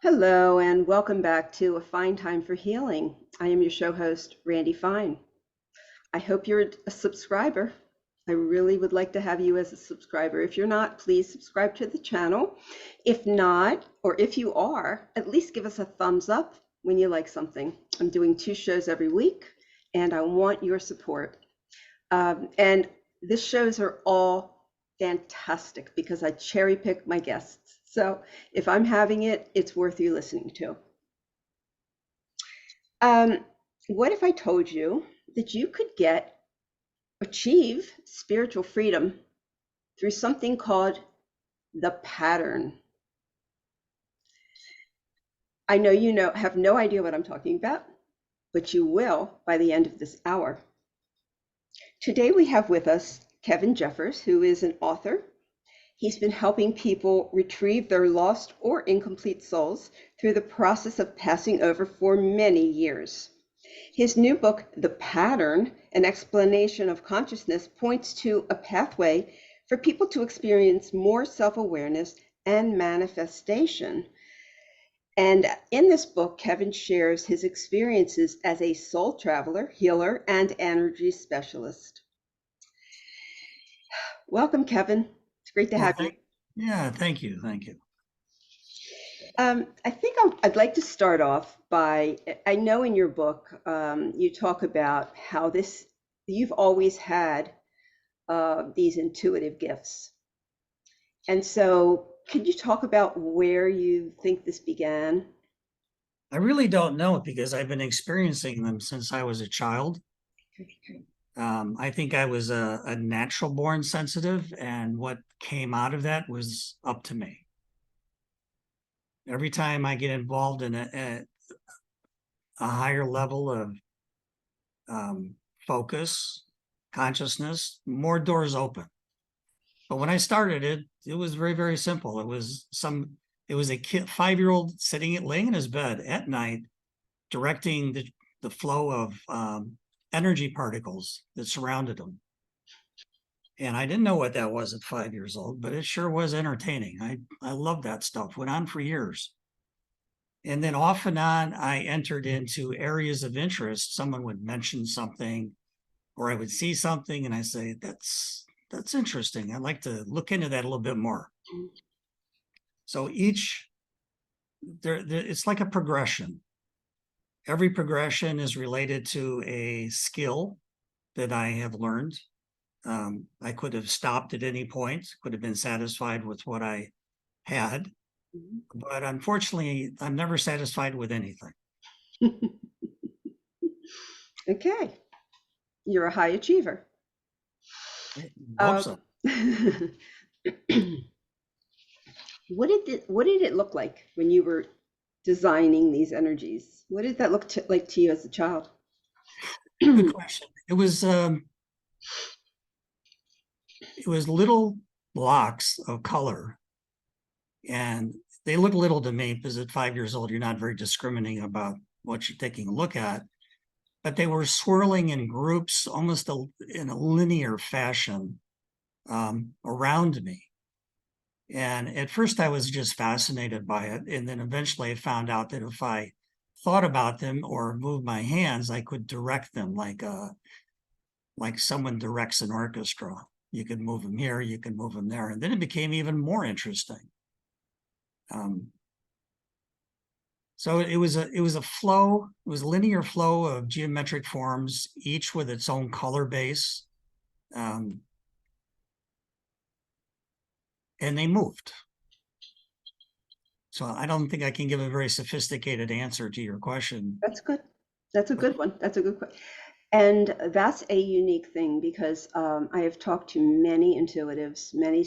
Hello, and welcome back to A Fine Time for Healing. I am your show host, Randy Fine. I hope you're a subscriber. I really would like to have you as a subscriber. If you're not, please subscribe to the channel. If not, or if you are, at least give us a thumbs up when you like something. I'm doing 2 shows every week, and I want your support. And these shows are all fantastic because I cherry pick my guests. So if I'm having it, it's worth you listening to. Um, what if I told you that you could achieve spiritual freedom through something called the pattern? I know have no idea what I'm talking about, but you will by the end of this hour. Today we have with us Kevin Jeffers, who is an author. He's been helping people retrieve their lost or incomplete souls through the process of passing over for many years. His new book, The Pattern, An Explanation of Consciousness, points to a pathway for people to experience more self-awareness and manifestation. And in this book, Kevin shares his experiences as a soul traveler, healer, and energy specialist. Welcome, Kevin. It's great to Well, have you. yeah, thank you. Thank you. I think I'd like to start off by, I know in your book, you talk about how you've always had these intuitive gifts. And so could you talk about where you think this began? I really don't know it because I've been experiencing them since I was a child. I think I was a natural born sensitive, and what came out of that was up to me. Every time I get involved in a higher level of focus, consciousness, more doors open. But when I started it, it was very, very simple. It was a kid, 5-year-old laying in his bed at night, directing the flow of energy particles that surrounded him. And I didn't know what that was at 5 years old, but it sure was entertaining. I loved that stuff. Went on for years. And then off and on, I entered into areas of interest. Someone would mention something, or I would see something, and I say, that's interesting. I'd like to look into that a little bit more. So it's like a progression. Every progression is related to a skill that I have learned. I could have stopped at any point, could have been satisfied with what I had, but unfortunately, I'm never satisfied with anything. Okay, you're a high achiever. I hope Um, so. what did it look like when you were designing these energies? What did that like to you as a child? Good question. It was little blocks of color, and they look little to me because at 5 years old, you're not very discriminating about what you're taking a look at. But they were swirling in groups, almost in a linear fashion around me. And at first, I was just fascinated by it, and then eventually, I found out that if I thought about them or moved my hands, I could direct them like someone directs an orchestra. You can move them here, you can move them there, and then it became even more interesting. So it was a flow. It was a linear flow of geometric forms, each with its own color base, and they moved. So I don't think I can give a very sophisticated answer to your question. That's good. That's a good one. That's a good question. And that's a unique thing because I have talked to many intuitives, many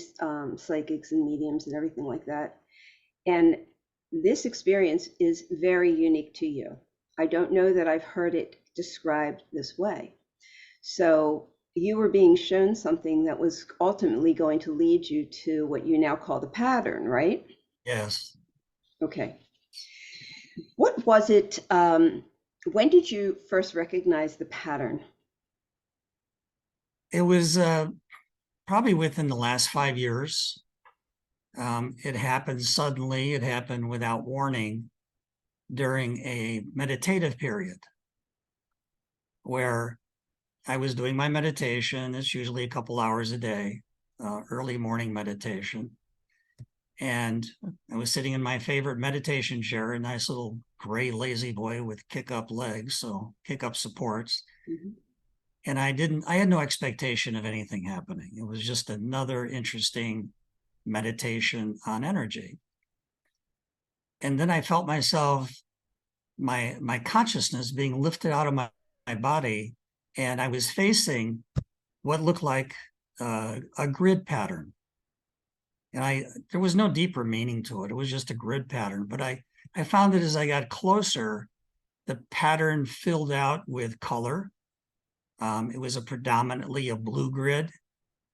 psychics and mediums and everything like that. And this experience is very unique to you. I don't know that I've heard it described this way. So you were being shown something that was ultimately going to lead you to what you now call the pattern, right? Yes. Okay. What was it? When did you first recognize the pattern? It was probably within the last 5 years. It happened suddenly. It happened without warning during a meditative period where I was doing my meditation. It's usually a couple hours a day, early morning meditation. And I was sitting in my favorite meditation chair, a nice little gray lazy boy with kick up legs, so kick up supports. Mm-hmm. And I had no expectation of anything happening. It was just another interesting meditation on energy. And then I felt myself, my consciousness being lifted out of my body, and I was facing what looked like a grid pattern. And there was no deeper meaning to it. It was just a grid pattern. But I found that as I got closer, the pattern filled out with color. It was predominantly a blue grid,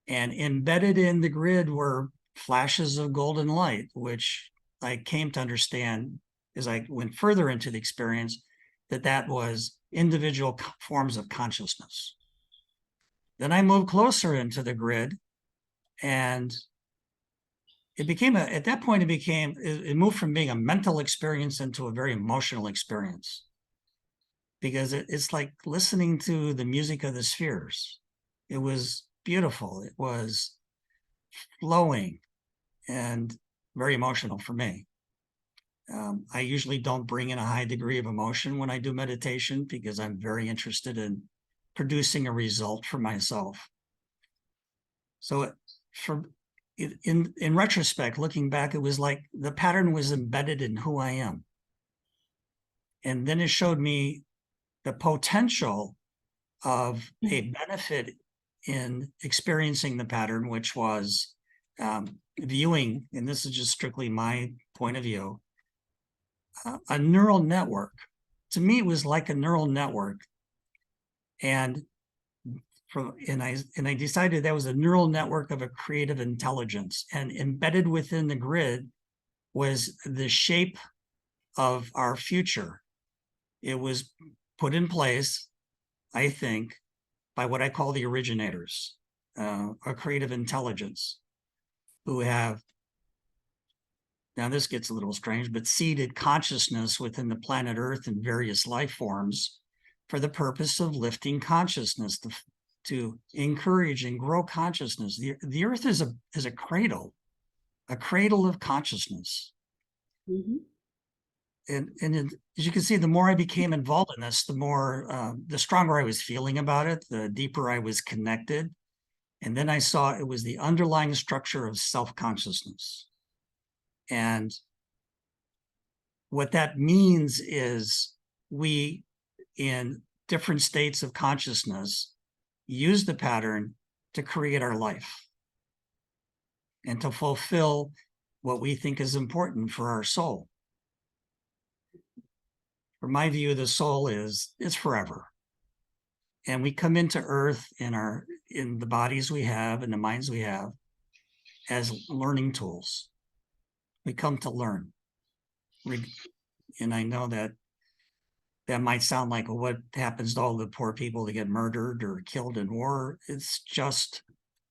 and embedded in the grid were flashes of golden light, which I came to understand as I went further into the experience that was individual forms of consciousness. Then I moved closer into the grid, and at that point, it moved from being a mental experience into a very emotional experience, because it's like listening to the music of the spheres. It was beautiful. It was flowing and very emotional for me. I usually don't bring in a high degree of emotion when I do meditation because I'm very interested in producing a result for myself. So in retrospect, looking back, it was like the pattern was embedded in who I am. And then it showed me the potential of a benefit in experiencing the pattern, which was viewing, and this is just strictly my point of view, a neural network. To me, it was like a neural network. And I decided that was a neural network of a creative intelligence. And embedded within the grid was the shape of our future. It was put in place, I think, by what I call the originators, a creative intelligence, who have, now this gets a little strange, but seeded consciousness within the planet Earth and various life forms for the purpose of lifting consciousness, to encourage and grow consciousness. The Earth is a cradle of consciousness. Mm-hmm. And as you can see, the more I became involved in this, the stronger I was feeling about it, the deeper I was connected. And then I saw it was the underlying structure of self-consciousness. And what that means is we, in different states of consciousness, use the pattern to create our life and to fulfill what we think is important for our soul. From my view, the soul is forever. And we come into Earth in the bodies we have and the minds we have as learning tools. We come to learn. And I know that might sound like, well, what happens to all the poor people that get murdered or killed in war? It's just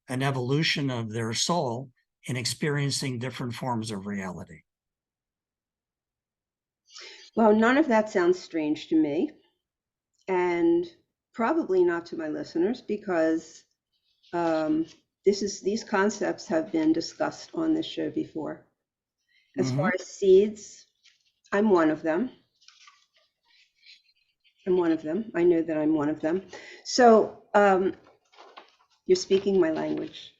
an evolution of their soul in experiencing different forms of reality. Well, none of that sounds strange to me, and probably not to my listeners, because these concepts have been discussed on this show before. As far as seeds, I'm one of them. I know that I'm one of them. So you're speaking my language.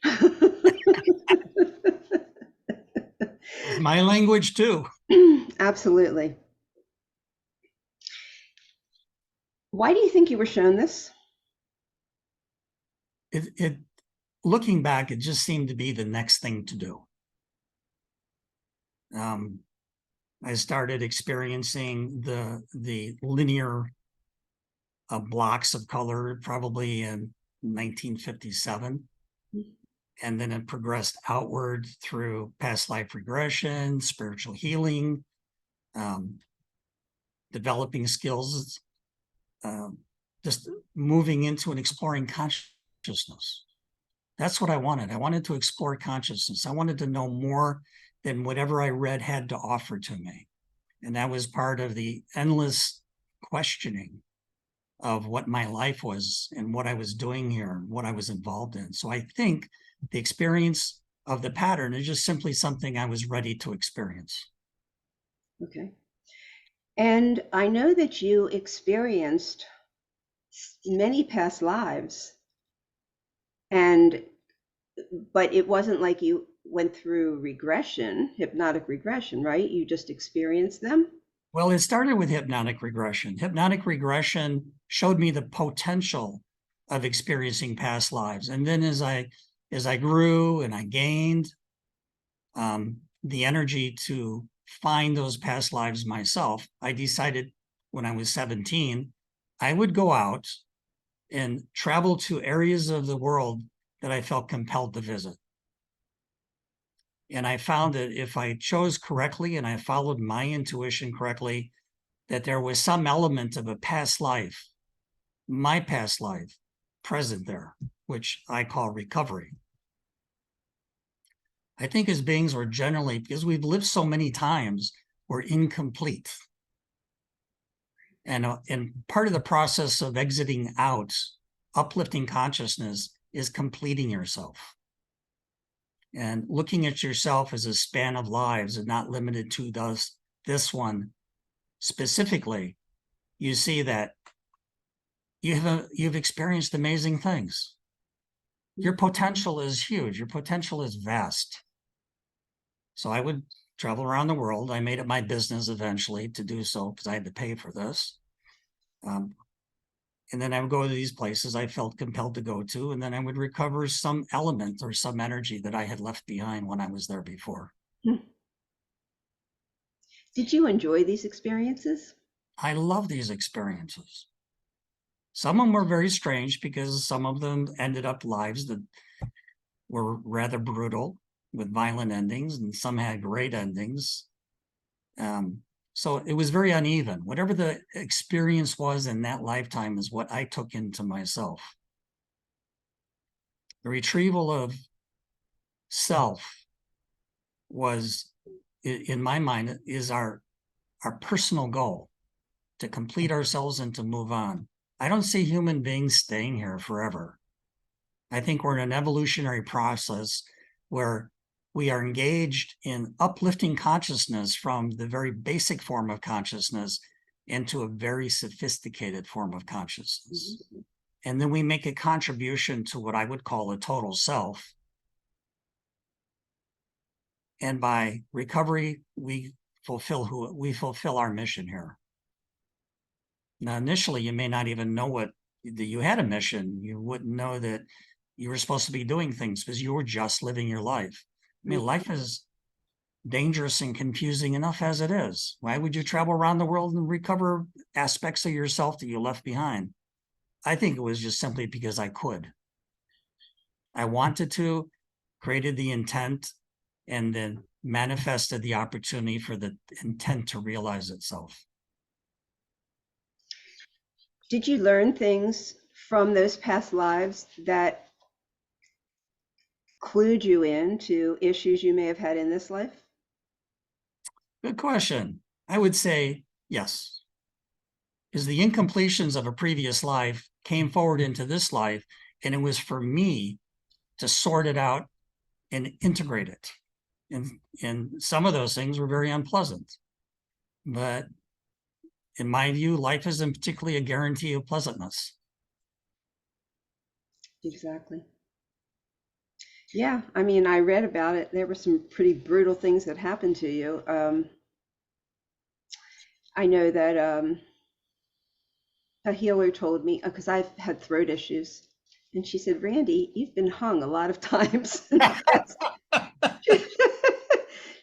It's my language too. Absolutely. Why do you think you were shown this? Looking back, it just seemed to be the next thing to do. I started experiencing the linear blocks of color probably in 1957. And then it progressed outward through past life regression, spiritual healing, developing skills, just moving into and exploring consciousness. That's what I wanted. I wanted to explore consciousness. I wanted to know more than whatever I read had to offer to me. And that was part of the endless questioning of what my life was and what I was doing here and what I was involved in. So I think the experience of the pattern is just simply something I was ready to experience. Okay. And I know that you experienced many past lives, and but it wasn't like you went through regression, hypnotic regression, right? You just experienced them. Well, it started with hypnotic regression. Hypnotic regression showed me the potential of experiencing past lives. And then as I grew and I gained the energy to find those past lives myself, I decided when I was 17, I would go out and travel to areas of the world that I felt compelled to visit. And I found that if I chose correctly and I followed my intuition correctly, that there was some element of a past life, my past life, present there, which I call recovery. I think as beings, we're generally, because we've lived so many times, we're incomplete. And part of the process of exiting out, uplifting consciousness, is completing yourself. And looking at yourself as a span of lives and not limited to this one specifically, you see that you've experienced amazing things. Your potential is huge. Your potential is vast. So I would travel around the world. I made it my business eventually to do so because I had to pay for this. And then I would go to these places I felt compelled to go to, and then I would recover some element or some energy that I had left behind when I was there before. Did you enjoy these experiences? I love these experiences. Some of them were very strange because some of them ended up lives that were rather brutal with violent endings, and some had great endings. So it was very uneven. Whatever the experience was in that lifetime is what I took into myself. The retrieval of self was, in my mind, is our personal goal, to complete ourselves and to move on. I don't see human beings staying here forever. I think we're in an evolutionary process where we are engaged in uplifting consciousness from the very basic form of consciousness into a very sophisticated form of consciousness. And then we make a contribution to what I would call a total self. And by recovery, we fulfill our mission here. Now, initially, you may not even know that you had a mission. You wouldn't know that you were supposed to be doing things because you were just living your life. I mean, life is dangerous and confusing enough as it is. Why would you travel around the world and recover aspects of yourself that you left behind? I think it was just simply because I could. I wanted to, created the intent, and then manifested the opportunity for the intent to realize itself. Did you learn things from those past lives that clued you into issues you may have had in this life? Good question. I would say yes. Because the incompletions of a previous life came forward into this life, and it was for me to sort it out and integrate it. And some of those things were very unpleasant. But in my view, life isn't particularly a guarantee of pleasantness. Exactly. Yeah, I mean, I read about it. There were some pretty brutal things that happened to you. I know that a healer told me, because I've had throat issues, and she said, Randi, you've been hung a lot of times in the past.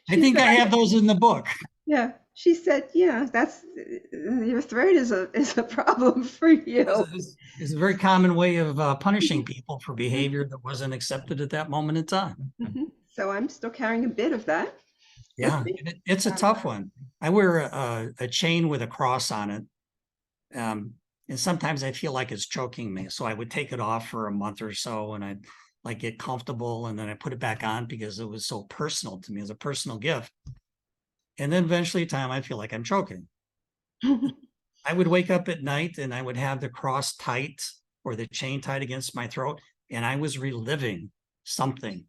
I think I have those in the book. Yeah, she said, yeah, that's your throat is a problem for you. It's a very common way of punishing people for behavior that wasn't accepted at that moment in time. So I'm still carrying a bit of that. Yeah, it's a tough one. I wear a chain with a cross on it. And sometimes I feel like it's choking me. So I would take it off for a month or so, and I'd like get comfortable, and then I put it back on because it was so personal to me as a personal gift. And then eventually time I feel like I'm choking. I would wake up at night and I would have the cross tight or the chain tied against my throat, and I was reliving something.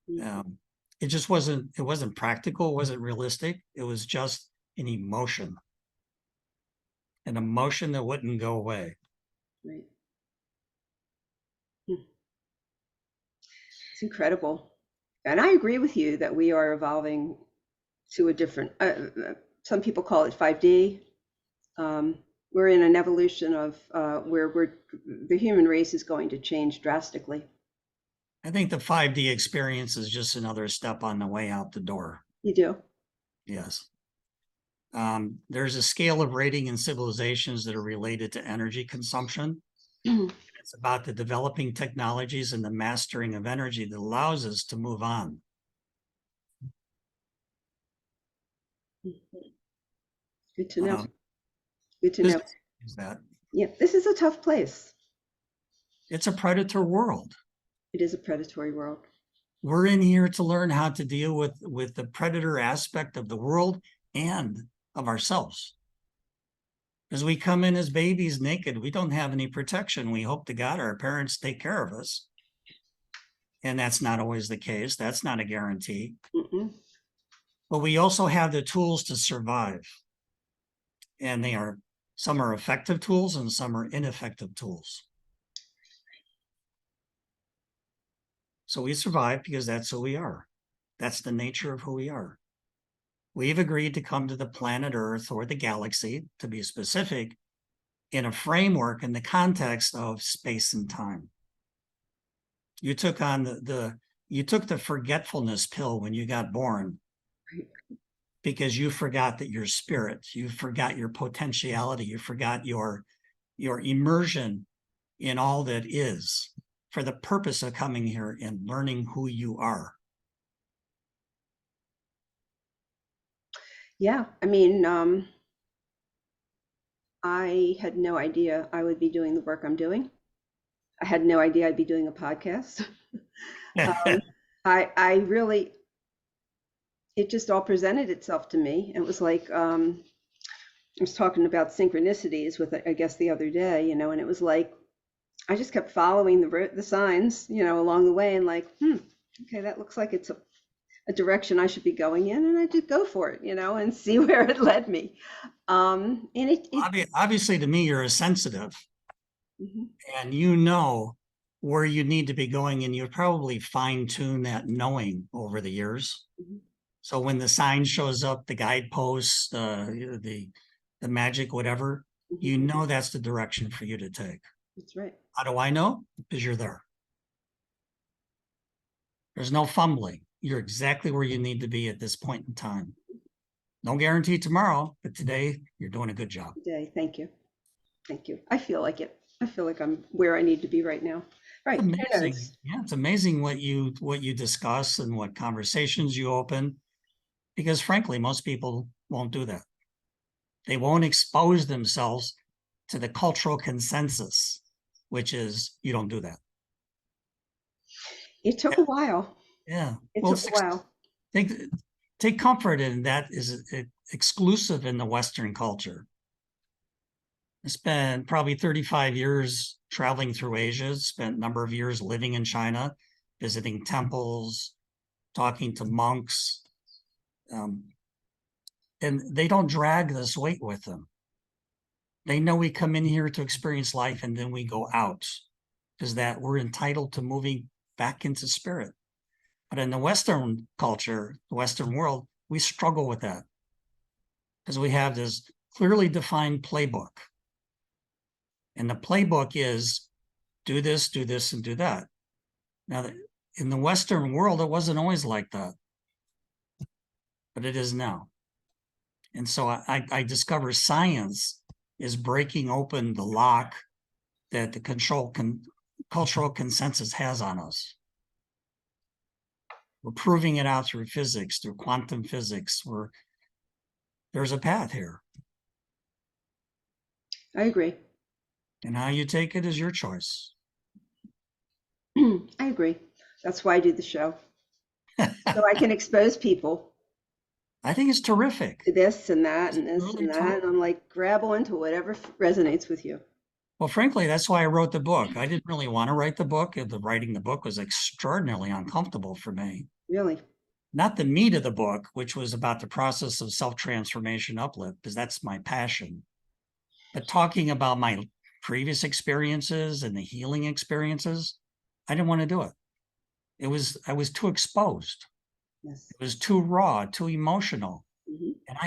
It just it wasn't practical, it wasn't realistic. It was just an emotion that wouldn't go away. Right. It's incredible. And I agree with you that we are evolving to a different, some people call it 5D. We're in an evolution of where the human race is going to change drastically. I think the 5D experience is just another step on the way out the door. You do? Yes. There's a scale of rating in civilizations that are related to energy consumption. It's about the developing technologies and the mastering of energy that allows us to move on. Good to know. Good to know. Is that Yeah, this is a tough place. it's a predator world. It is a predatory world. We're in here to learn how to deal with the predator aspect of the world and of ourselves. As we come in as babies naked, we don't have any protection. We hope to God our parents take care of us. And that's not always the case. That's not a guarantee. Mm-mm. But we also have the tools to survive. And some are effective tools and some are ineffective tools. So we survive because that's who we are. That's the nature of who we are. We've agreed to come to the planet Earth, or the galaxy, to be specific, in a framework in the context of space and time. You took on you took the forgetfulness pill when you got born, because you forgot that your spirit, you forgot your potentiality, you forgot your immersion in all that is, for the purpose of coming here and learning who you are. Yeah, I mean, I had no idea I would be doing the work I'm doing. I had no idea I'd be doing a podcast. I really, it just all presented itself to me. It was like, I was talking about synchronicities with, I guess, the other day, and it was like, I just kept following the signs, along the way, and like, okay, that looks like it's a direction I should be going in, and I just go for it, and see where it led me. And Obviously, to me, you're a sensitive, Mhm. and you know where you need to be going, and you probably fine tune that knowing over the years. Mhm. So when the sign shows up, the guideposts, the magic, whatever, you know that's the direction for you to take. That's right. How do I know? Because you're there. There's no fumbling. You're exactly where you need to be at this point in time. No guarantee tomorrow, but today you're doing a good job. Today, thank you. Thank you. I feel like it. I feel like I'm where I need to be right now. Right. It's amazing. Yeah, it's amazing what you discuss and what conversations you open, because frankly, most people won't do that. They won't expose themselves to the cultural consensus, which is you don't do that. It took a while. Yeah. It took a while. Take comfort in that is exclusive in the Western culture. I spent probably 35 years traveling through Asia, spent a number of years living in China, visiting temples, talking to monks. And they don't drag this weight with them. They know we come in here to experience life and then we go out, because that we're entitled to moving back into spirit. But in the Western culture, the Western world, we struggle with that because we have this clearly defined playbook. And the playbook is do this, and do that. Now, in the Western world, it wasn't always like that, but it is now. And so I discover science is breaking open the lock that the cultural consensus has on us. We're proving it out through physics, through quantum physics, where there's a path here. I agree. And how you take it is your choice. I agree. That's why I do the show. So I can expose people I think it's terrific. to this and that It's and this really and that. And I'm like, grab onto whatever resonates with you. well, frankly, that's why I wrote the book. I didn't really want to write the book. The writing the book was extraordinarily uncomfortable for me. Really. Not the meat of the book, which was about the process of self-transformation uplift, because that's my passion. But talking about my previous experiences and the healing experiences, I didn't want to do it. I was too exposed. Yes. It was too raw, too emotional. Hmm. And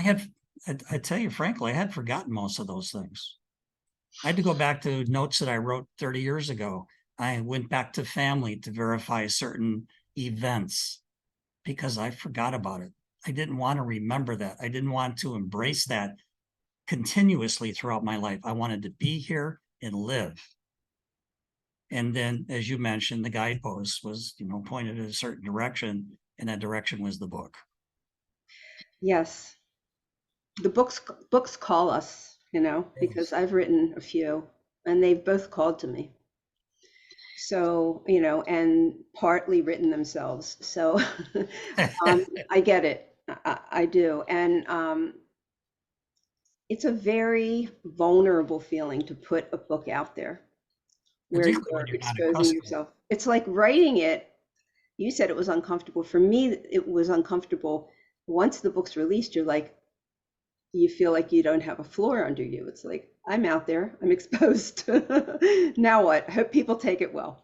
I tell you frankly, I had forgotten most of those things. I had to go back to notes that I wrote 30 years ago. I went back to family to verify certain events because I forgot about it. I didn't want to remember that. I didn't want to embrace that continuously throughout my life. I wanted to be here and live. And then, as you mentioned, the guidepost was, pointed in a certain direction, and that direction was the book. Yes. The books call us, because Yes. I've written a few and they've both called to me. So, and partly written themselves. So I get it. I do. And it's a very vulnerable feeling to put a book out there where Particularly you're when you're not exposing accustomed. yourself. It's like writing it. You said it was uncomfortable. For me, it was uncomfortable. Once the book's released, you're like, you feel like you don't have a floor under you. It's like, I'm out there, I'm exposed. Now what? I hope people take it well.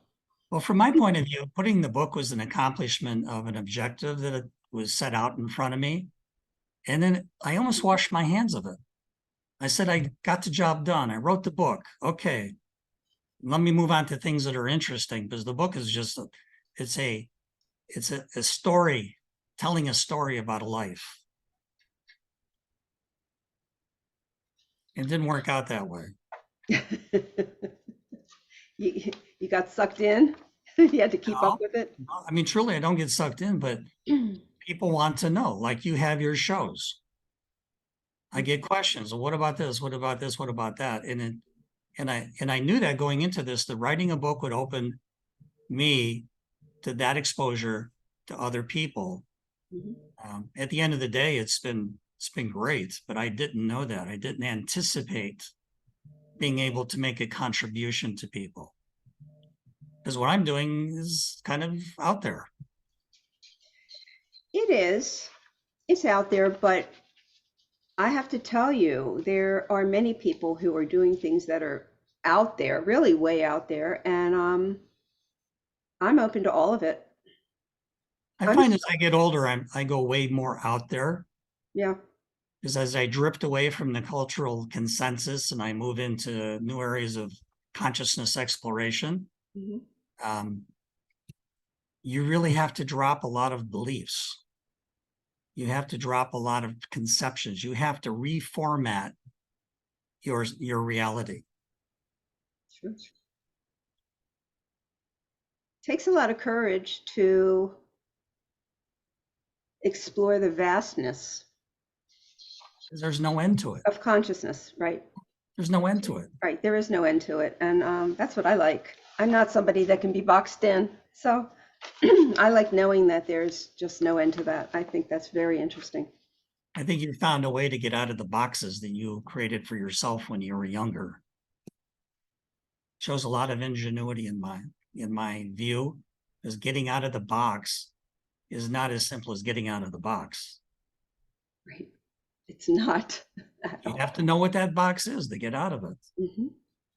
Well, from my point of view, putting the book was an accomplishment of an objective that was set out in front of me. And then I almost washed my hands of it. I said, I got the job done. I wrote the book. Okay, let me move on to things that are interesting because the book is just it's a a story telling a story about a life. It didn't work out that way. You got sucked in. You had to keep up No, with it. no, I mean, truly, I don't get sucked in, but people want to know, like you have your shows. I get questions. Well, what about this? What about this? What about that? And I knew that going into this, that writing a book would open me to that exposure to other people. Mhm. At the end of the day, it's been great, but I didn't know that. I didn't anticipate being able to make a contribution to people because what I'm doing is kind of out there. It is. It's out there, but I have to tell you, there are many people who are doing things that are out there, really way out there, and I'm open to all of it. I I'm find as I get older, I go way more out there Yeah. because as I drift away from the cultural consensus and I move into new areas of consciousness exploration, Mhm. um, you really have to drop a lot of beliefs. You have to drop a lot of conceptions. You have to reformat your reality. Sure. Takes a lot of courage to explore the vastness Because there's no end to it. of consciousness, right? There's no end to it. Right. There is no end to it. And that's what I like. I'm not somebody that can be boxed in. So I like knowing that there's just no end to that. I think that's very interesting. I think you found a way to get out of the boxes that you created for yourself when you were younger. Shows a lot of ingenuity in my view, because getting out of the box is not as simple as getting out of the box. Right. It's not at You all. have to know what that box is to get out of it. Hmm.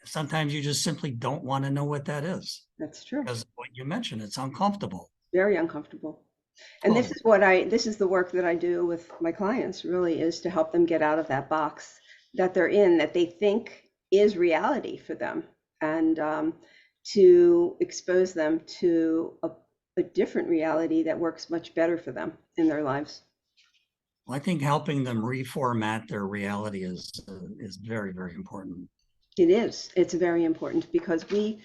Sometimes you just simply don't want to know what that is That's true. because what you mentioned, it's uncomfortable. Very uncomfortable. And Totally. this is the work that I do with my clients really is to help them get out of that box that they're in, that they think is reality for them, and to expose them to a different reality that works much better for them in their lives. Well, I think helping them reformat their reality is very, very important. It is. It's very important because we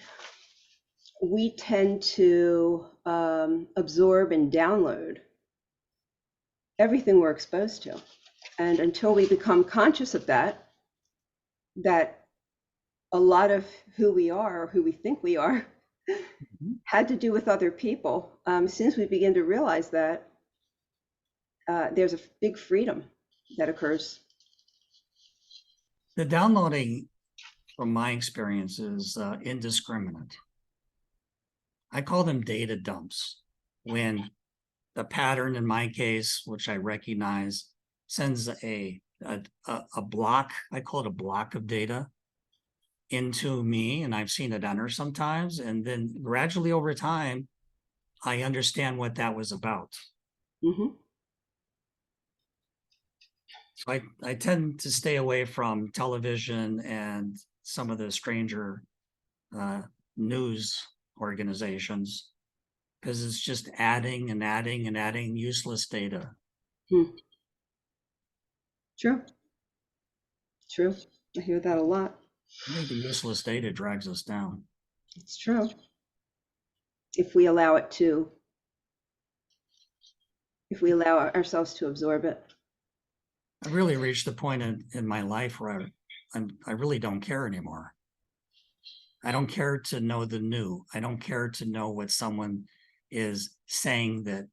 tend to absorb and download everything we're exposed to. And until we become conscious of that a lot of who we are or who we think we are had to do with other people. Since we begin to realize that, there's a big freedom that occurs. The downloading, from my experience, is indiscriminate. I call them data dumps. When the pattern, in my case, which I recognize, sends a block, I call it a block of data into me, and I've seen it enter sometimes, and then gradually over time, I understand what that was about. Mm-hmm. So I tend to stay away from television and some of the stranger news organizations because it's just adding and adding and adding useless data. Hmm. True. True. I hear that a lot. I think the useless data drags us down. It's true. If we allow it to, if we allow ourselves to absorb it. I've really reached the point in my life where I really don't care anymore. I don't care to know the new. I don't care to know what someone is saying, that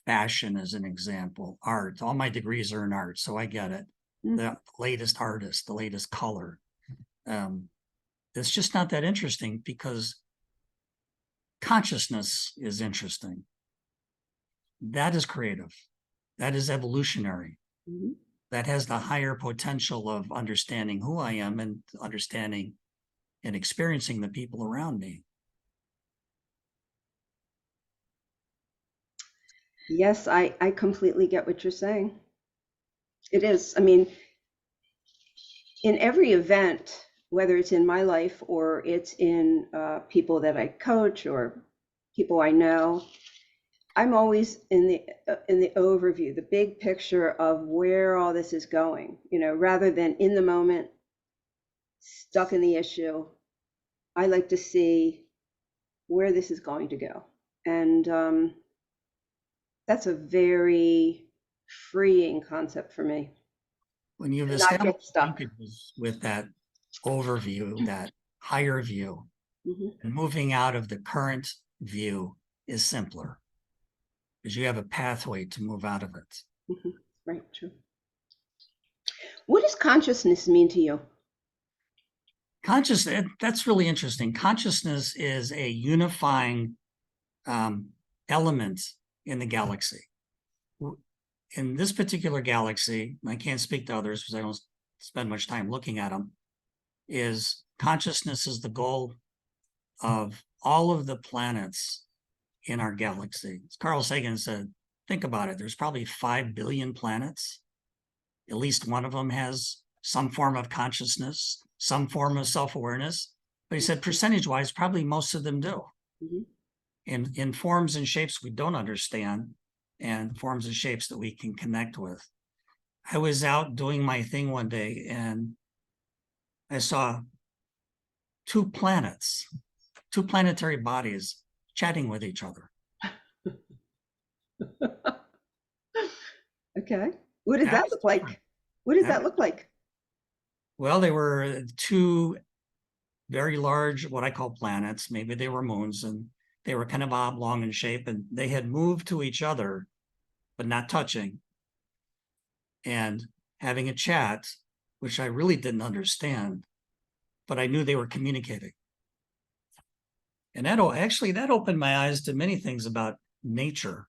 fashion as an example, art. All my degrees are in art, so I get it. The latest artist, the latest color. It's just not that interesting because consciousness is interesting. That is creative. That is evolutionary. Mm-hmm. That has the higher potential of understanding who I am and understanding and experiencing the people around me. Yes, I completely get what you're saying. It is. I mean, in every event, whether it's in my life or it's in people that I coach or people I know, I'm always in the overview, the big picture of where all this is going, rather than in the moment, stuck in the issue. I like to see where this is going to go. And that's a very freeing concept for me When you've to not established get stuck. linkages with that overview, that higher view, Hmm. and moving out of the current view is simpler because you have a pathway to move out of it. Hmm. Right, true. What does consciousness mean to you? Consciousness, that's really interesting. Consciousness is a unifying element in the galaxy. In this particular galaxy, I can't speak to others because I don't spend much time looking at them, is consciousness is the goal of all of the planets in our galaxy. As Carl Sagan said, think about it. There's probably 5 billion planets. At least one of them has some form of consciousness, some form of self-awareness. But he said, percentage-wise, probably most of them do. Hmm. In forms and shapes we don't understand, and forms and shapes that we can connect with. I was out doing my thing one day, and I saw two planets, two planetary bodies chatting with each other. Okay. What does That that was look different. like? What does That that was, look like? well, they were two very large, what I call planets. Maybe they were moons, and they were kind of oblong in shape, and they had moved to each other, but not touching, and having a chat, which I really didn't understand, but I knew they were communicating. And that opened my eyes to many things about nature.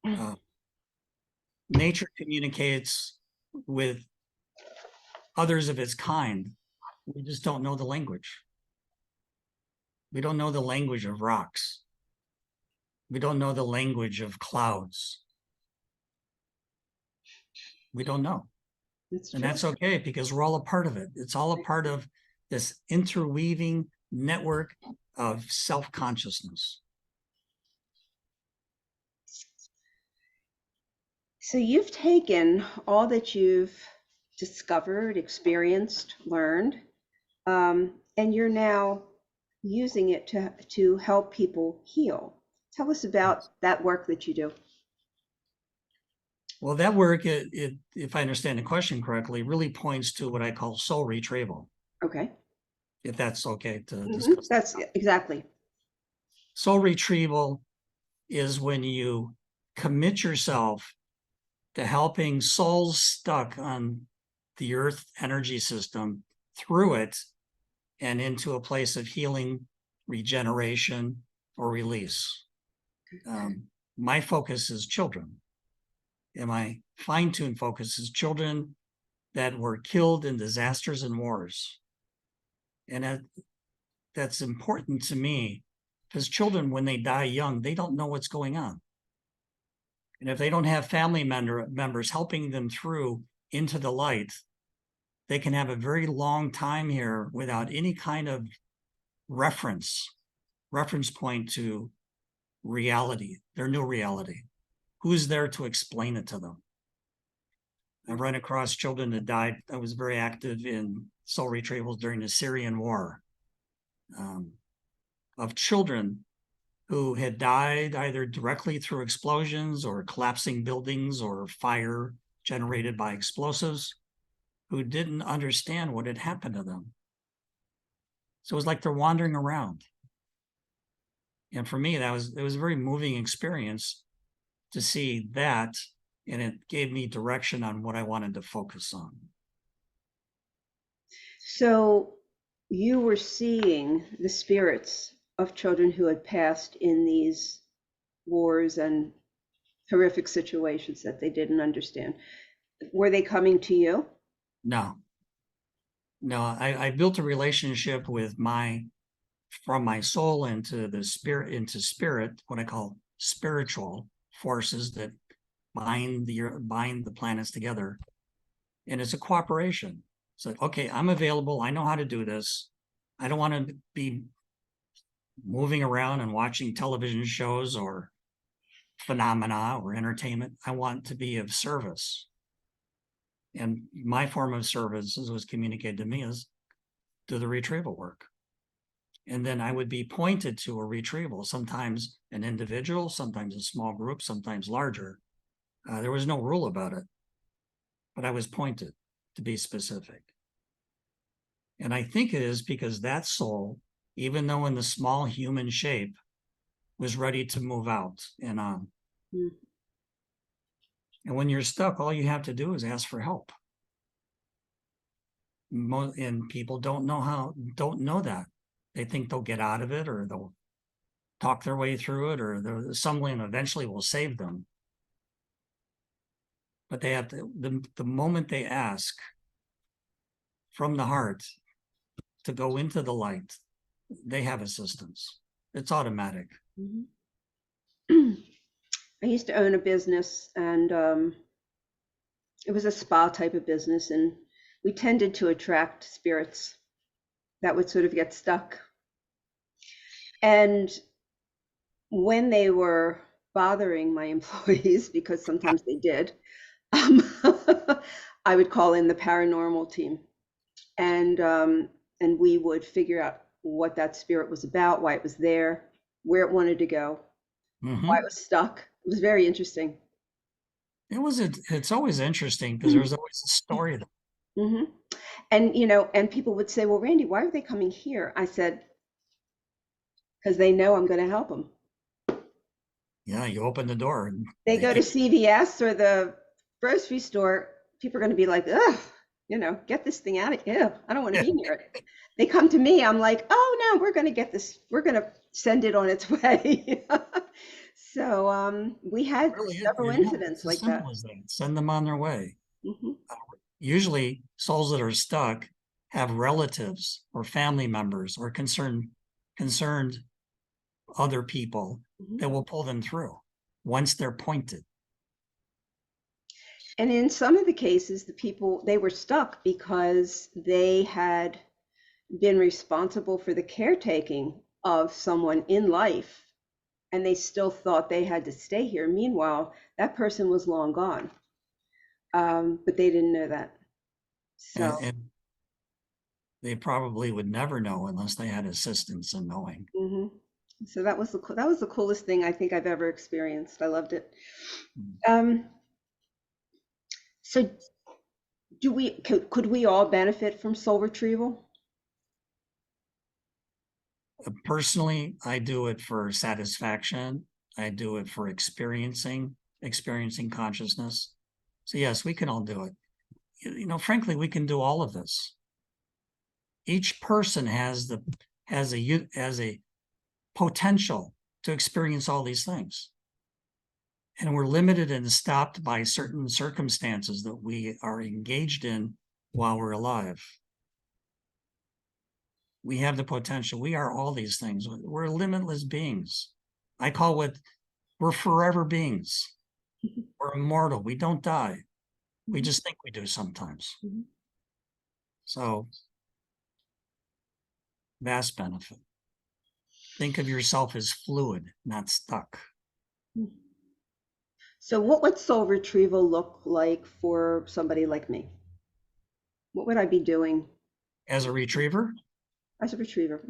Uh, Nature communicates with others of its kind. We just don't know the language. We don't know the language of rocks. We don't know the language of clouds. We don't know. That's And true. that's okay because we're all a part of it. It's all a part of this interweaving network of self-consciousness. So you've taken all that you've discovered, experienced, learned, and you're now using it to help people heal. Tell us about that work that you do. Well, that work, if I understand the question correctly, really points to what I call soul retrieval. Okay. if that's okay to Hmm. discuss. That's exactly. Soul retrieval is when you commit yourself to helping souls stuck on the earth energy system through it and into a place of healing, regeneration, or release. My focus is children, and my fine-tuned focus is children that were killed in disasters and wars. And that's important to me because children, when they die young, they don't know what's going on. And if they don't have family members helping them through into the light, they can have a very long time here without any kind of reference point to reality, their new reality. Who's there to explain it to them? I've run across children that died. I was very active in soul retrievals during the Syrian war, of children who had died either directly through explosions or collapsing buildings or fire generated by explosives, who didn't understand what had happened to them. So it was like they're wandering around. And for me, it was a very moving experience to see that, and it gave me direction on what I wanted to focus on. So you were seeing the spirits of children who had passed in these wars and horrific situations that they didn't understand. Were they coming to you? No, no, I built a relationship with from my soul into the spirit, what I call spiritual forces that bind the planets together. And it's a cooperation. So, okay, I'm available. I know how to do this. I don't want to be moving around and watching television shows or phenomena or entertainment. I want to be of service. And my form of service, as was communicated to me, is do the retrieval work. And then I would be pointed to a retrieval, sometimes an individual, sometimes a small group, sometimes larger. There was no rule about it, but I was pointed to be specific. And I think it is because that soul, even though in the small human shape, was ready to move out and on. Mm. And when you're stuck, all you have to do is ask for help. And people don't know that. They think they'll get out of it, or they'll talk their way through it, or someone eventually will save them. But they have to, the moment they ask from the heart to go into the light, they have assistance. It's automatic. Mm-hmm. I used to own a business, and it was a spa type of business, and we tended to attract spirits that would sort of get stuck. And when they were bothering my employees, because sometimes they did, um, I would call in the paranormal team, and we would figure out what that spirit was about, why it was there, where it wanted to go, why it Mm-hmm. was stuck. It was very interesting. It's always interesting because there's always a story there. Hmm. And and people would say, "Well, Randy, why are they coming here?" I said, "Because they know I'm going to help them." Yeah, you open the door and They they go to can. CVS or the grocery store, people are going to be like, "Ugh, get this thing out of here. I don't want to be near it." They come to me, I'm like, "Oh no, we're going to get this. We're going to send it on its way." So we had Really, several it's incidents as like simple that. as that. Send them on their way. Hmm. Usually, souls that are stuck have relatives or family members or concerned other people Hmm. that will pull them through once they're pointed. And in some of the cases, the people, they were stuck because they had been responsible for the caretaking of someone in life, and they still thought they had to stay here. Meanwhile, that person was long gone, but they didn't know that. So, And they probably would never know unless they had assistance in knowing. mhm. So that was the coolest thing I think I've ever experienced. I loved it. Mm. Um, so, could we all benefit from soul retrieval? Personally, I do it for satisfaction. I do it for experiencing consciousness. So yes, we can all do it. Frankly, we can do all of this. Each person has a potential to experience all these things. And we're limited and stopped by certain circumstances that we are engaged in while we're alive. We have the potential. We are all these things. We're limitless beings. I call it, we're forever beings. We're immortal. We don't die. We just think we do sometimes. So, vast benefit. Think of yourself as fluid, not stuck. So what would soul retrieval look like for somebody like me? What would I be doing As a retriever, as a retriever?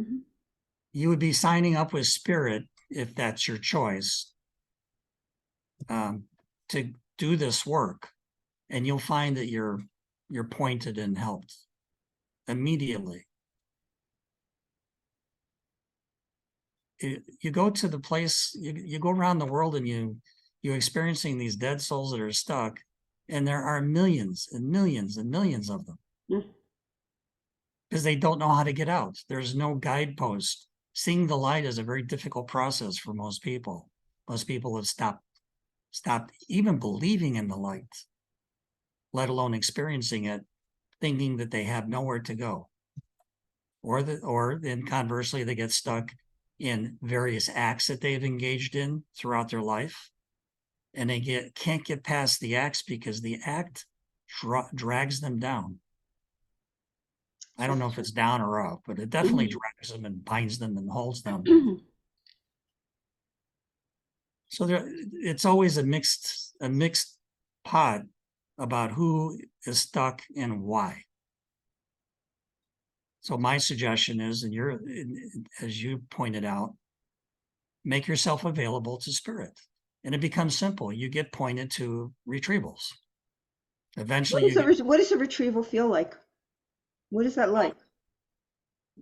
you would be signing up with spirit, if that's your choice, to do this work, and you'll find that you're pointed and helped immediately. You go to the place, you go around the world, and you're experiencing these dead souls that are stuck, and there are millions and millions and millions of them because they don't know how to get out. There's no guidepost. Seeing the light is a very difficult process for most people. Most people have stopped even believing in the light, let alone experiencing it, thinking that they have nowhere to go. Or then conversely, they get stuck in various acts that they've engaged in throughout their life, and they can't get past the acts because the act drags them down. I don't know if it's down or up, but it definitely drags them and binds them and holds them. So it's always a mixed pot about who is stuck and why. So my suggestion is, as you pointed out, make yourself available to spirit, and it becomes simple. You get pointed to retrievals. Eventually, What does a retrieval feel like? What is that like?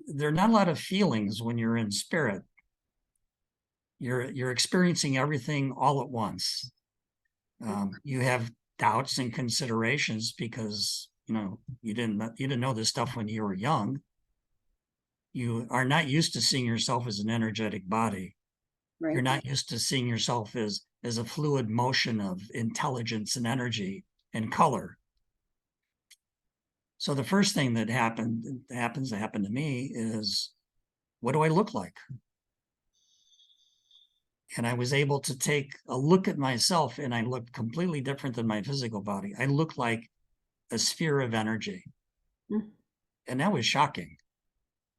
There are not a lot of feelings when you're in spirit. You're experiencing everything all at once. You have doubts and considerations because you didn't know this stuff when you were young. You are not used to seeing yourself as an energetic body. Right. You're not used to seeing yourself as a fluid motion of intelligence and energy and color. So the first thing that happened to me is, what do I look like? And I was able to take a look at myself, and I looked completely different than my physical body. I looked like a sphere of energy. And that was shocking,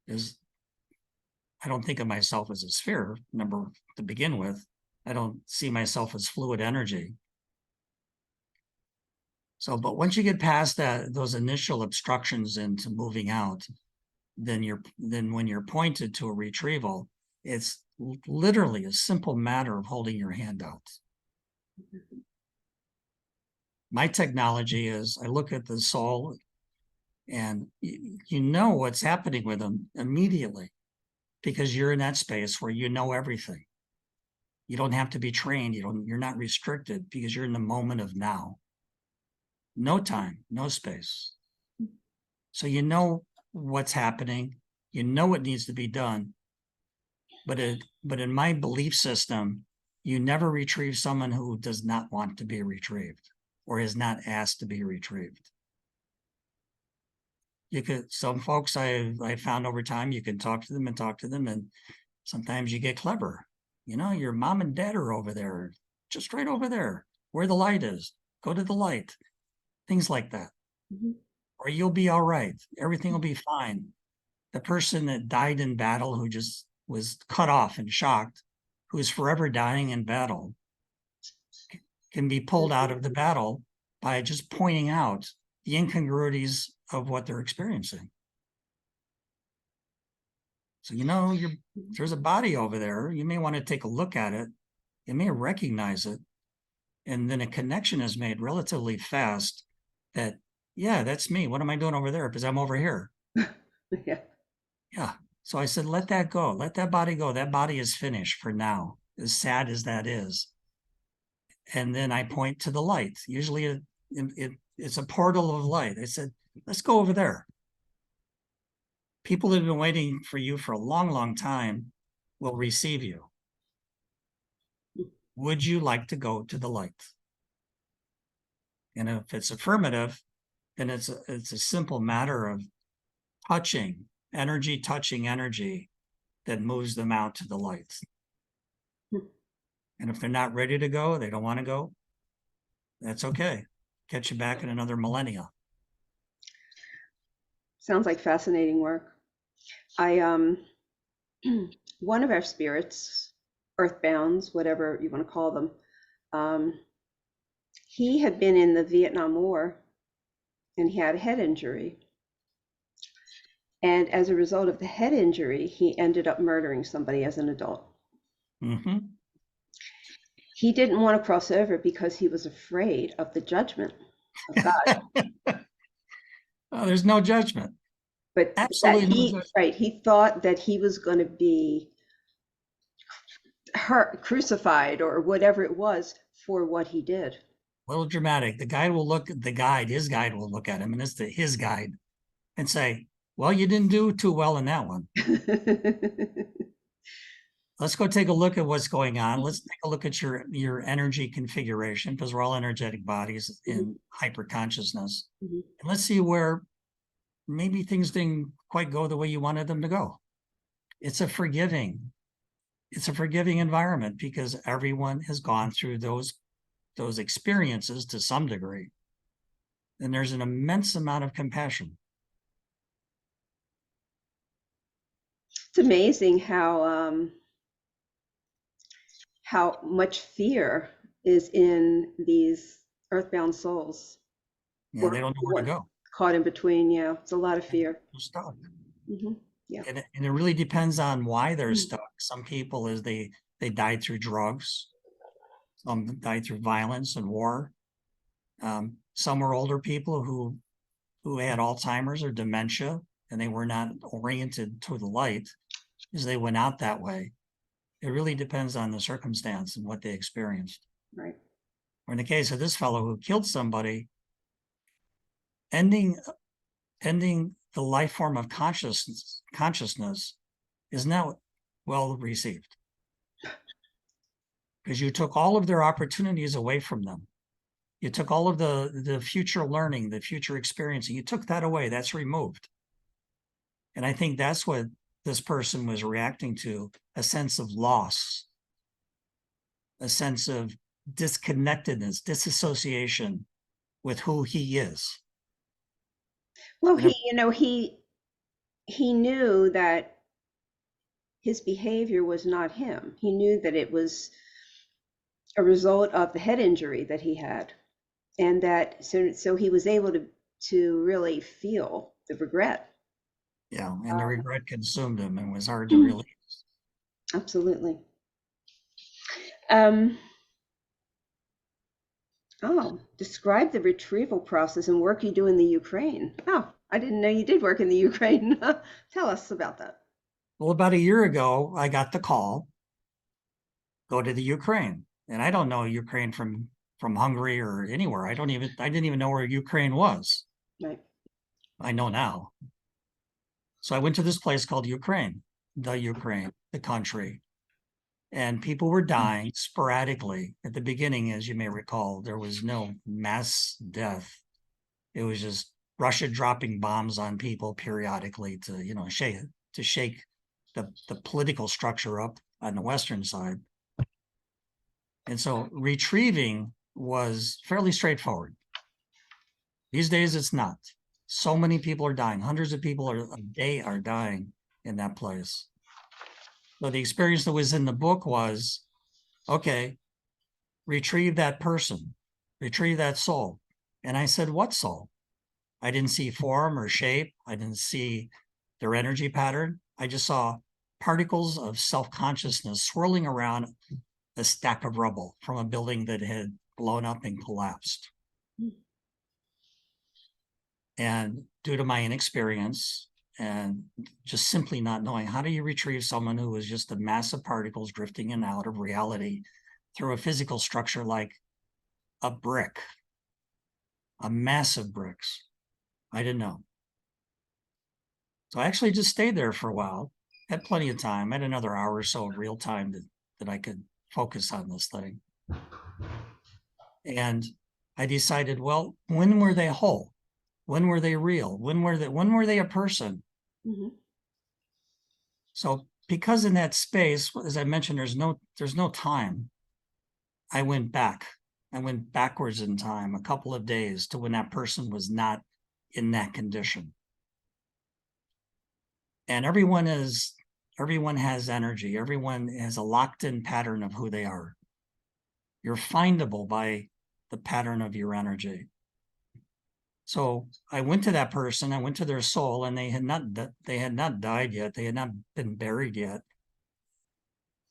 because I don't think of myself as a sphere, to begin with. I don't see myself as fluid energy. So, but once you get past those initial obstructions into moving out, then when you're pointed to a retrieval, it's literally a simple matter of holding your hand out. My technology is, I look at the soul, and you know what's happening with them immediately, because you're in that space where you know everything. You don't have to be trained. You're not restricted, because you're in the moment of now. No time, no space. So you know what's happening. You know what needs to be done. But in my belief system, you never retrieve someone who does not want to be retrieved or is not asked to be retrieved. Some folks I found over time, you can talk to them, and sometimes you get clever. Your mom and dad are over there, just right over there, where the light is. Go to the light. Things like that. Or you'll be all right. Everything will be fine. The person that died in battle, who just was cut off and shocked, who is forever dying in battle, can be pulled out of the battle by just pointing out the incongruities of what they're experiencing. So, there's a body over there. You may want to take a look at it. You may recognize it. And then a connection is made relatively fast that, yeah, that's me. What am I doing over there? Because I'm over here. Yeah. Yeah. So I said, let that go. Let that body go. That body is finished for now, as sad as that is. And then I point to the light. Usually it's a portal of light. I said, let's go over there. People that have been waiting for you for a long, long time will receive you. Would you like to go to the light? And if it's affirmative, then it's a simple matter of touching energy that moves them out to the light. And if they're not ready to go, they don't want to go, that's okay. Catch you back in another millennia. Sounds like fascinating work. I one of our spirits, Earthbounds, whatever you want to call them, he had been in the Vietnam War and he had a head injury. And as a result of the head injury, he ended up murdering somebody as an adult. Mm-hmm. He didn't want to cross over because he was afraid of the judgment of God. There's no judgment. But that Absolutely no judgment. right, he thought that he was going to be hurt, crucified, or whatever it was for what he did. A little dramatic. The guide will look at the guide, his guide will look at him, and it's his guide, and say, well, you didn't do too well in that one. Let's go take a look at what's going on. Let's take a look at your energy configuration, because we're all energetic bodies in hyper consciousness. And let's see where maybe things didn't quite go the way you wanted them to go. It's a forgiving environment because everyone has gone through those experiences to some degree. And there's an immense amount of compassion. It's amazing how much fear is in these earthbound souls. Yeah, they don't know where to go. Caught in between, yeah. It's a lot of fear. They're stuck. Yeah. And it really depends on why they're stuck. Some people is they died through drugs. Some died through violence and war. Some were older people who had Alzheimer's or dementia, and they were not oriented to the light because they went out that way. It really depends on the circumstance and what they experienced. Right. Or in the case of this fellow who killed somebody, ending the life form of consciousness is not well received, because you took all of their opportunities away from them. You took all of the future learning, the future experiencing, you took that away. That's removed. And I think that's what this person was reacting to, a sense of loss, a sense of disconnectedness, disassociation with who he is. Well, he knew that his behavior was not him. He knew that it was a result of the head injury that he had, and that so he was able to really feel the regret. Yeah, and the regret consumed him and was hard to release. Absolutely. Describe the retrieval process and work you do in the Ukraine. Oh, I didn't know you did work in the Ukraine. Tell us about that. Well, about a year ago, I got the call, go to the Ukraine. And I don't know Ukraine from Hungary or anywhere. I didn't even know where Ukraine was. Right. I know now. So I went to this place called Ukraine, the country. And people were dying sporadically. At the beginning, as you may recall, there was no mass death. It was just Russia dropping bombs on people periodically to, shake the political structure up on the Western side. And so retrieving was fairly straightforward. These days, it's not. So many people are dying. Hundreds of people a day are dying in that place. So the experience that was in the book was, okay, retrieve that person, retrieve that soul. And I said, what soul? I didn't see form or shape. I didn't see their energy pattern. I just saw particles of self-consciousness swirling around a stack of rubble from a building that had blown up and collapsed. And due to my inexperience and just simply not knowing. How do you retrieve someone who is just a mass of particles drifting in and out of reality through a physical structure like a brick, a massive bricks? I didn't know. So I actually just stayed there for a while, had plenty of time, had another hour or so of real time that I could focus on this thing. And I decided, well, when were they whole? When were they real? When were they a person? Mm-hmm. So because in that space, as I mentioned, there's no time. I went back. I went backwards in time a couple of days to when that person was not in that condition. And everyone has energy. Everyone has a locked in pattern of who they are. You're findable by the pattern of your energy. So I went to that person, I went to their soul, and they had not died yet. They had not been buried yet.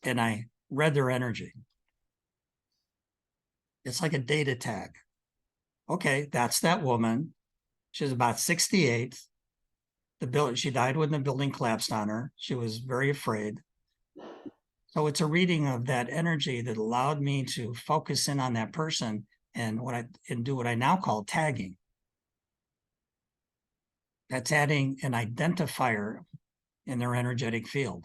And I read their energy. It's like a data tag. Okay, that's that woman. She's about 68. She died when the building collapsed on her. She was very afraid. So it's a reading of that energy that allowed me to focus in on that person and do what I now call tagging. That's adding an identifier in their energetic field.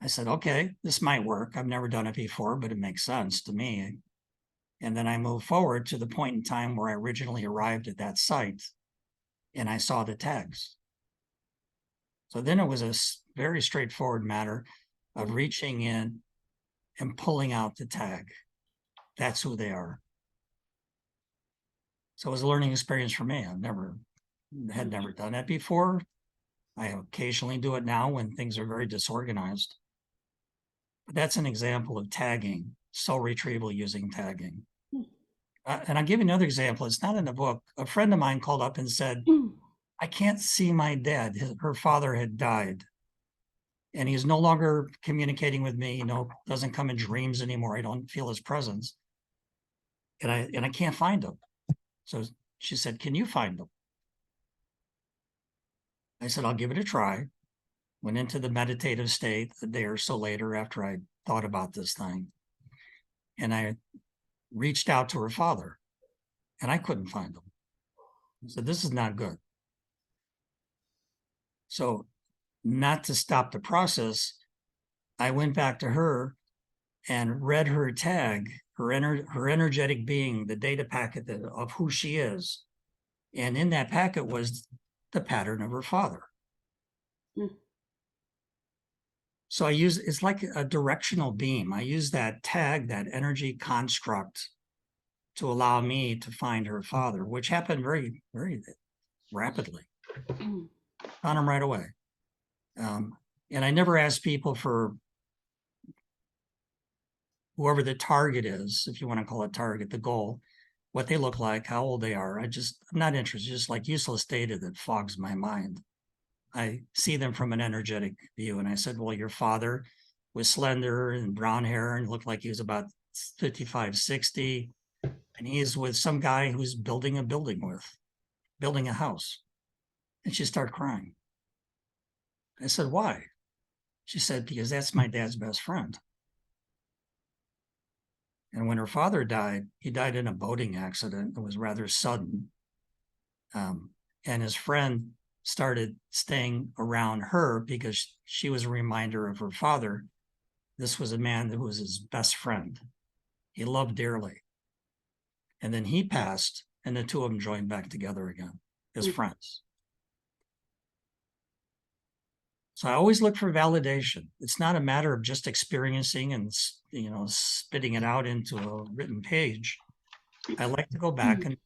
I said, okay, this might work. I've never done it before, but it makes sense to me. And then I moved forward to the point in time where I originally arrived at that site and I saw the tags. So then it was a very straightforward matter of reaching in and pulling out the tag. That's who they are. So it was a learning experience for me. Had never done that before. I occasionally do it now when things are very disorganized. But that's an example of tagging, soul retrieval using tagging. And I'll give you another example. It's not in the book. A friend of mine called up and said, I can't see my dad. Her father had died. And he's no longer communicating with me, doesn't come in dreams anymore. I don't feel his presence. And I can't find him. So she said, can you find him? I said, I'll give it a try. Went into the meditative state a day or so later after I thought about this thing. And I reached out to her father and I couldn't find him. I said, this is not good. So not to stop the process, I went back to her and read her tag, her energetic being, the data packet of who she is. And in that packet was the pattern of her father. So it's like a directional beam. I use that tag, that energy construct to allow me to find her father, which happened very, very rapidly. Found him right away. And I never ask people for whoever the target is, if you want to call it target, the goal, what they look like, how old they are. I'm not interested, just like useless data that fogs my mind. I see them from an energetic view. And I said, well, your father was slender and brown hair and looked like he was about 55, 60. And he's with some guy who's building a house. And she started crying. I said, why? She said, because that's my dad's best friend. And when her father died, he died in a boating accident. It was rather sudden. And his friend started staying around her because she was a reminder of her father. This was a man who was his best friend. He loved dearly. And then he passed, and the two of them joined back together again as friends. So I always look for validation. It's not a matter of just experiencing and spitting it out into a written page. I like to go back and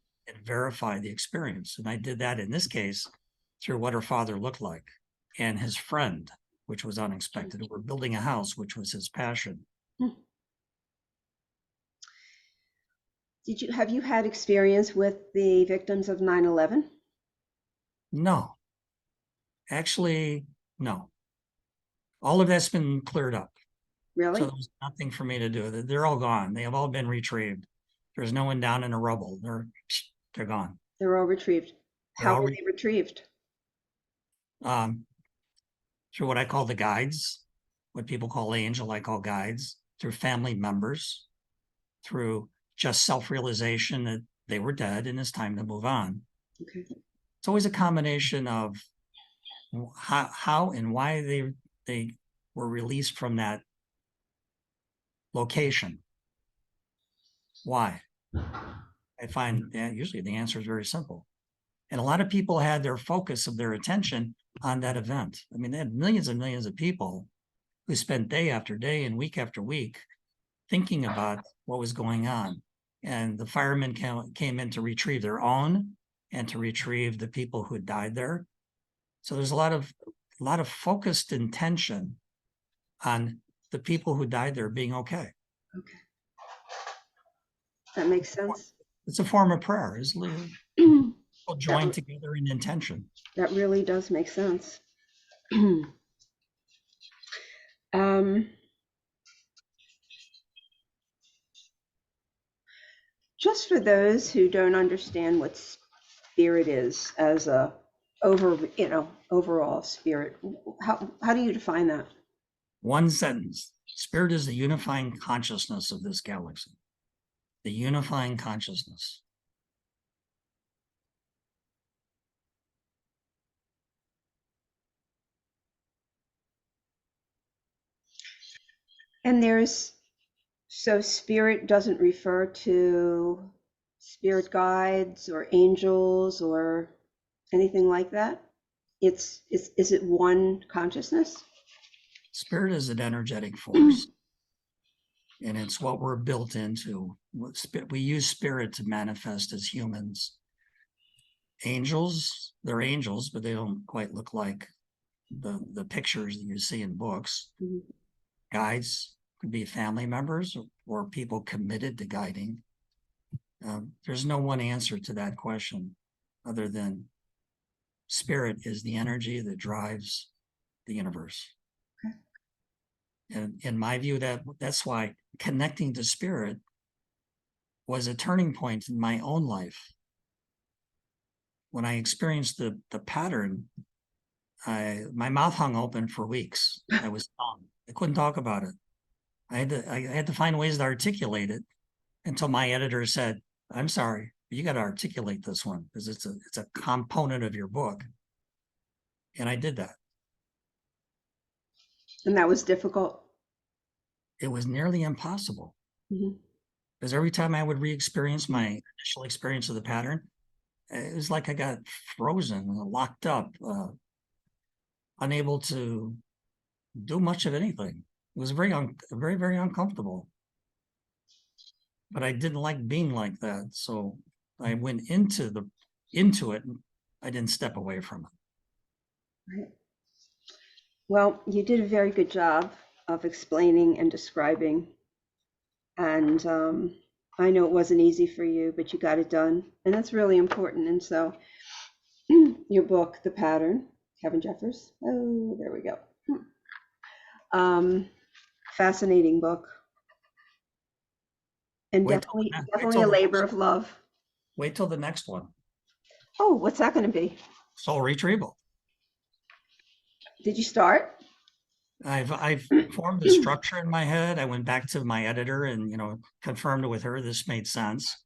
verify the experience. And I did that in this case through what her father looked like and his friend, which was unexpected. We're building a house, which was his passion. Have you had experience with the victims of 9/11? No, actually, no. All of that's been cleared up. Really? So there's nothing for me to do. They're all gone. They have all been retrieved. There's no one down in the rubble. They're gone. They're all retrieved. They're How all were they retrieved? through what I call the guides, what people call angel, I call guides, through family members, through just self-realization that they were dead and it's time to move on. Okay. It's always a combination of how and why they were released from that location. Why? I find that usually the answer is very simple. And a lot of people had their focus of their attention on that event. I mean, they had millions and millions of people who spent day after day and week after week thinking about what was going on. And the firemen came in to retrieve their own and to retrieve the people who had died there. So there's a lot of focused intention on the people who died there being okay. Okay. That makes sense. It's a form of prayer, isn't it? People join together in intention. That really does make sense. Just for those who don't understand what spirit is as a overall spirit, how do you define that? One sentence: spirit is the unifying consciousness of this galaxy. The unifying consciousness. And so spirit doesn't refer to spirit guides or angels or anything like that? Is it one consciousness? Spirit is an energetic force, and it's what we're built into. We use spirit to manifest as humans. Angels, they're angels, but they don't quite look like the pictures that you see in books. Mhm. Guides could be family members or people committed to guiding. There's no one answer to that question other than spirit is the energy that drives the universe. Okay. And in my view, that's why connecting to spirit was a turning point in my own life. When I experienced the pattern, my mouth hung open for weeks. I was dumb. I couldn't talk about it. I had to find ways to articulate it until my editor said, "I'm sorry, but you got to articulate this one because it's a component of your book." And I did that. And that was difficult. It was nearly impossible Mhm. because every time I would re-experience my initial experience of the pattern, it was like I got frozen, locked up, unable to do much of anything. It was very, very uncomfortable. But I didn't like being like that, so I went into it, and I didn't step away from it. Right. Well, you did a very good job of explaining and describing. And I know it wasn't easy for you, but you got it done. And that's really important. And so your book, The Pattern, Kevin Jeffers. Oh, there we go. Fascinating book. And Wait till definitely a labor of love. wait till the next one. Oh, what's that going to be? Soul Retrieval. Did you start? I've formed the structure in my head. I went back to my editor and confirmed with her this made sense.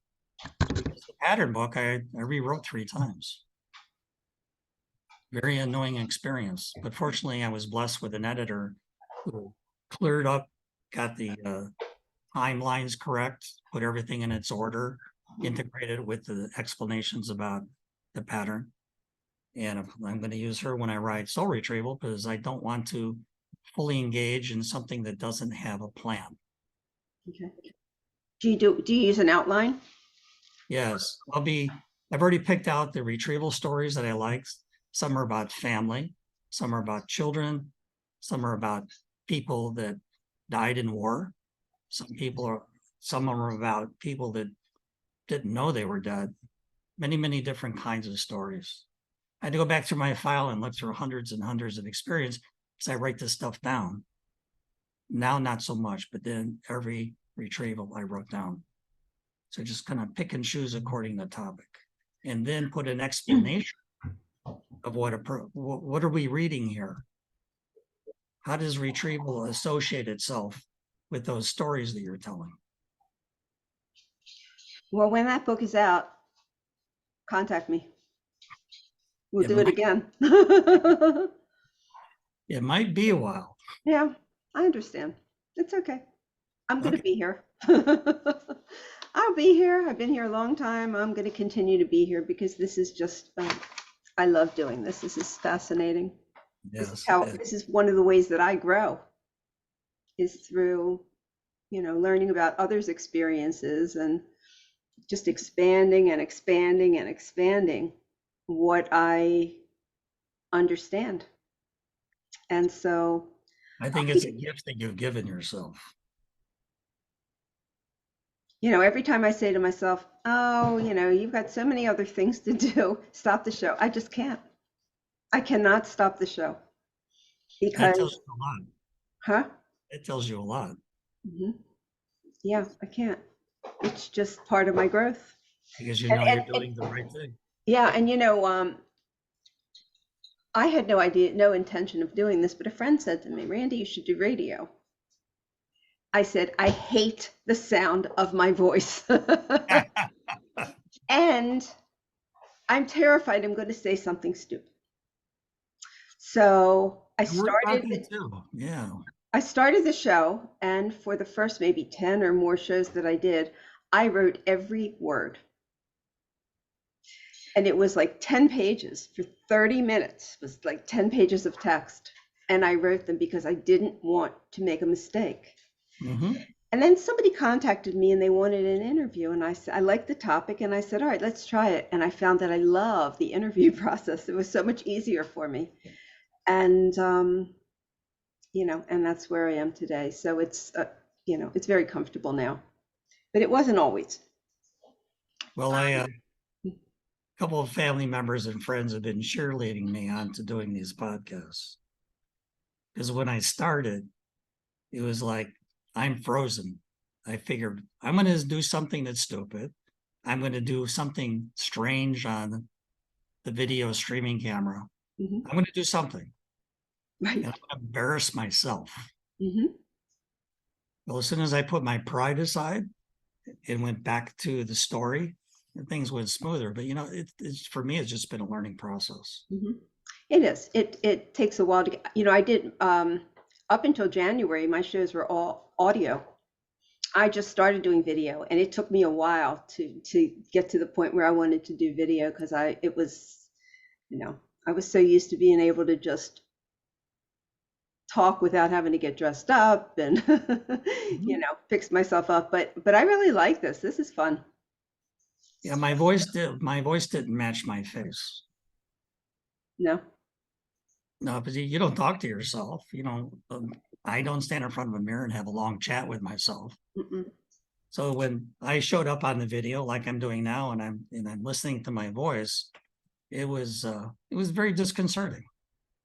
Because the pattern book I rewrote 3 times. Very annoying experience, but fortunately I was blessed with an editor who cleared up, got the timelines correct, put everything in its order, integrated with the explanations about the pattern. And I'm going to use her when I write Soul Retrieval because I don't want to fully engage in something that doesn't have a plan. Okay. Do you use an outline? Yes, I've already picked out the retrieval stories that I like. Some are about family, some are about children, some are about people that died in war. Some are about people that didn't know they were dead. Many, many different kinds of stories. I had to go back through my file and look through hundreds and hundreds of experience because I write this stuff down. Now, not so much, but then every retrieval I wrote down. So just kind of pick and choose according to the topic and then put an explanation of what are we reading here? How does retrieval associate itself with those stories that you're telling? Well, when that book is out, contact me. We'll It do it might again. it might be a while. Yeah, I understand. It's okay. I'm going to Okay. be here. I'll be here. I've been here a long time. I'm going to continue to be here because this is just, I love doing this. This is fascinating. Yes. This is one of the ways that I grow is through, learning about others' experiences and just expanding and expanding and expanding what I understand. And so, I think it's a gift that you've given yourself. every time I say to myself, oh, you've got so many other things to do, stop the show. I just can't. I cannot stop the show That tells because, you a lot. huh? It tells you a lot Hmm. Yeah, I can't. It's just part of my growth. because you And, know and, you're and doing the right thing. yeah, and I had no idea, no intention of doing this, but a friend said to me, Randy, you should do radio. I said, I hate the sound of my voice. And I'm terrified I'm going to say something stupid. So And we're talking too. Yeah. I started the show, and for the first maybe 10 or more shows that I did, I wrote every word. And it was like 10 pages for 30 minutes. It was like 10 pages of text. And I wrote them because I didn't want to make a mistake. Mm-hmm. And then somebody contacted me and they wanted an interview. And I said, I liked the topic. And I said, all right, let's try it. And I found that I love the interview process. It was so much easier for me. And, and that's where I am today. So it's very comfortable now, but it wasn't always. Well, a couple of family members and friends have been cheerleading me on to doing these podcasts. Because when I started, it was like, I'm frozen. I figured I'm going to do something that's stupid. I'm going to do something strange on the video streaming camera. Hmm. I'm going to do something and Right. I'm going to embarrass myself. Hmm. Well, as soon as I put my pride aside and went back to the story, and things went smoother. But it's for me, it's just been a learning process. Hmm. It is. It takes a while to get, I did, up until January, my shows were all audio. I just started doing video and it took me a while to get to the point where I wanted to do video because it was, you know, I was so used to being able to just talk without having to get dressed up and Mhm. fix myself up. But I really like this. This is fun. Yeah, my voice didn't match my face. No. No, because you don't talk to yourself. I don't stand in front of a mirror and have a long chat with myself. Mm-mm. So when I showed up on the video like I'm doing now and I'm listening to my voice, it was very disconcerting.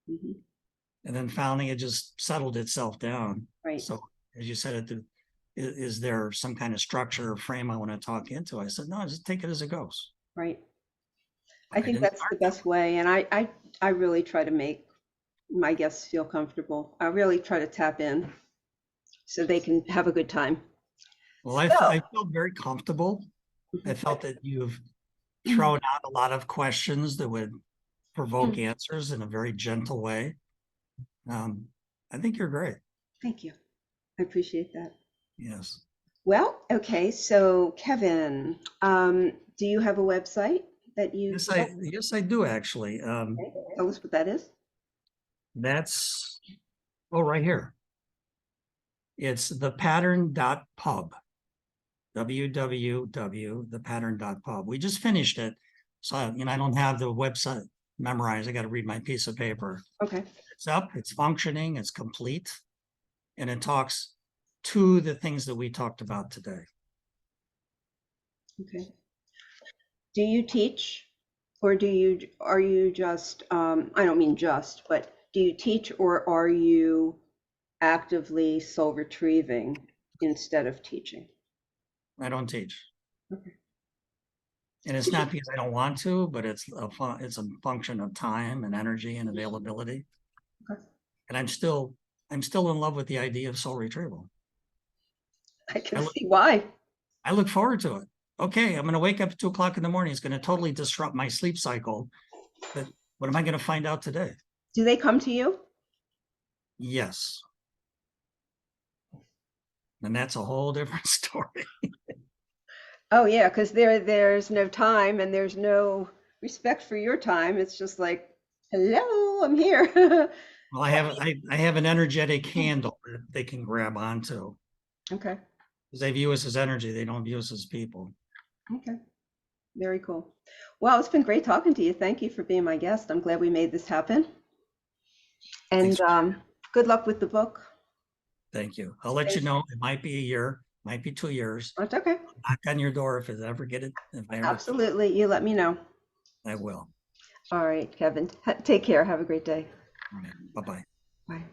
Hmm. And then finally it just settled itself down. Right. So as you said, is there some kind of structure or frame I want to talk into? I said, no, just take it as it goes. Right. But I I think didn't that's the start that best way. And I really try to make my guests feel comfortable. I really try to tap in so they can have a good time. Well, So, I felt very comfortable. I mhm. felt that you've thrown out a lot of questions that would provoke answers in a very gentle way. Um, I think you're great. Thank you. I appreciate that. Yes. Well, okay. So, Kevin, do you have a website that you, Yes, I do actually. okay, tell us what that is? That's right here. It's thepattern.pub. www.thepattern.pub. We just finished it. So, I don't have the website memorized. I got to read my piece of paper. Okay. It's up, it's functioning, it's complete, and it talks to the things that we talked about today. Okay. Do you teach or are you just, I don't mean just, but do you teach or are you actively soul retrieving instead of teaching? I don't teach. Okay. And it's not because I don't want to, but it's a function of time and energy and availability. Okay. And I'm still in love with the idea of soul retrieval. I can I look, see why. I look forward to it. Okay, I'm going to wake up at 2 o'clock in the morning. It's going to totally disrupt my sleep cycle. But what am I going to find out today? Do they come to you? Yes. And that's a whole different story. Oh yeah, because there's no time and there's no respect for your time. It's just like, hello, I'm here. Well, I have an energetic handle that they can grab onto Okay. because they view us as energy. They don't view us as people. Okay. Very cool. Well, it's been great talking to you. Thank you for being my guest. I'm glad we made this happen. Thanks. And good luck with the book. Thank you. I'll let you Thanks. know. It might be a year, might be 2 years. That's okay. Knock on your door if it ever get it. If I ever, Absolutely. You let me know. I will. All right, Kevin. Take care. Have a great day. All right. Bye bye. Bye.